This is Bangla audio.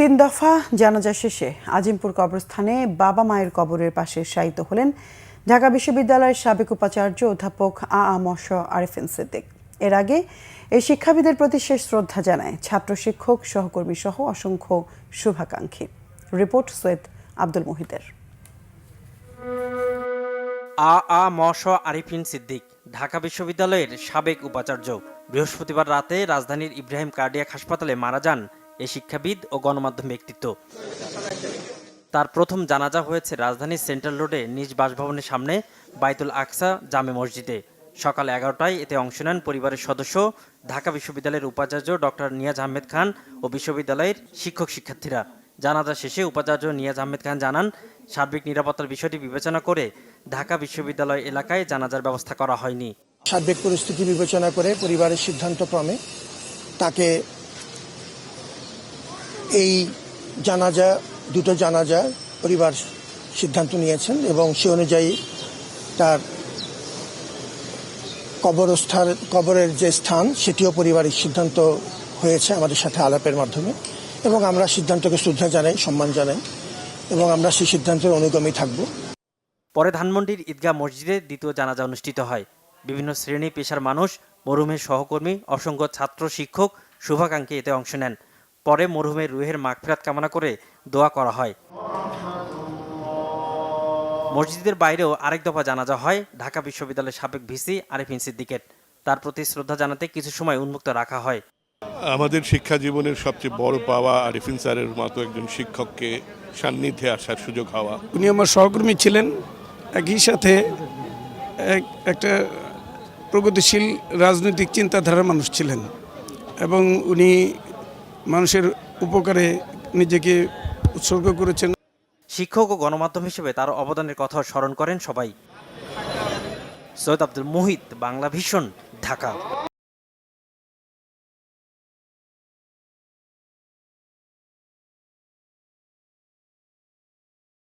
তিন দফা জানাজা শেষে আজিমপুর কবরস্থানে বাবা মায়ের কবরের পাশে শায়িত হলেন ঢাকা বিশ্ববিদ্যালয়ের সাবেক উপাচার্য অধ্যাপক ম.শ. আরেফিন সিদ্দিক। এর আগে এই শিক্ষাবিদের প্রতি শেষ শ্রদ্ধা জানায় ছাত্র শিক্ষক সহকর্মী সহ অসংখ্য শুভাকাঙ্ক্ষী। রিপোর্ট সৈয়দ আব্দুল মুহিতের। ম.শ. আরেফিন সিদ্দিক ঢাকা বিশ্ববিদ্যালয়ের সাবেক উপাচার্য। বৃহস্পতিবার রাতে রাজধানীর ইব্রাহিম কার্ডিয়াক হাসপাতালে মারা যান এই শিক্ষাবিদ ও গণমাধ্যম ব্যক্তিত্ব। তার প্রথম জানাজা হয়েছে রাজধানীর সেন্ট্রাল রোডে নিজ বাসভবনের সামনে বাইতুল আকসা জামে মসজিদে। সকাল 11টায় এতে অংশ নেন পরিবারের সদস্য, ঢাকা বিশ্ববিদ্যালয়ের উপাচার্য ডক্টর নিয়াজ আহমেদ খান ও বিশ্ববিদ্যালয়ের শিক্ষক শিক্ষার্থীরা। জানাজা শেষে উপাচার্য নিয়াজ আহমেদ খান জানান, সার্বিক নিরাপত্তার বিষয়টি বিবেচনা করে ঢাকা বিশ্ববিদ্যালয় এলাকায় জানাজার ব্যবস্থা করা হয়নি। সার্বিক পরিস্থিতি বিবেচনা করে পরিবারের সিদ্ধান্তক্রমে তাকে এই দুটো জানাজা পরিবার সিদ্ধান্ত নিয়েছেন এবং সে অনুযায়ী তার কবরের যে স্থান সেটিও পরিবারের সিদ্ধান্ত হয়েছে আমাদের সাথে আলাপের মাধ্যমে, এবং আমরা সিদ্ধান্তকে শ্রদ্ধা জানাই, সম্মান জানাই এবং আমরা সেই সিদ্ধান্তের অনুগামী থাকব। পরে ধানমন্ডির ঈদগাহ মসজিদে দ্বিতীয় জানাজা অনুষ্ঠিত হয়। বিভিন্ন শ্রেণী পেশার মানুষ, মরহুমের সহকর্মী, অসংখ্য ছাত্র শিক্ষক শুভাকাঙ্ক্ষী এতে অংশ নেন। পরে মরহুমের রুহের মাগফিরাত কামনা করে দোয়া করা হয়। মসজিদের বাইরেও আরেক দফা জানাজা হয় ঢাকা বিশ্ববিদ্যালয়ের সাবেক ভিসি আরেফিন সিদ্দিকের। তার প্রতি শ্রদ্ধা জানাতে কিছু সময় উন্মুক্ত রাখা হয়। আমাদের শিক্ষা জীবনের সবচেয়ে বড় পাওয়া আরেফিন স্যারের মতো একজন শিক্ষককে সান্নিধ্যে আসার সুযোগ হওয়া। উনি আমার সহকর্মী ছিলেন, একই সাথে একটা প্রগতিশীল রাজনৈতিক চিন্তাধারার মানুষ ছিলেন এবং উনি মানুষের উপকারে নিজেকে উৎসর্গ করেছেন। শিক্ষক ও গণমাধ্যম হিসেবে তার অবদানের কথা স্মরণ করেন সবাই। সৈয়দ আব্দুল মুহিত, বাংলা ভিশন, ঢাকা।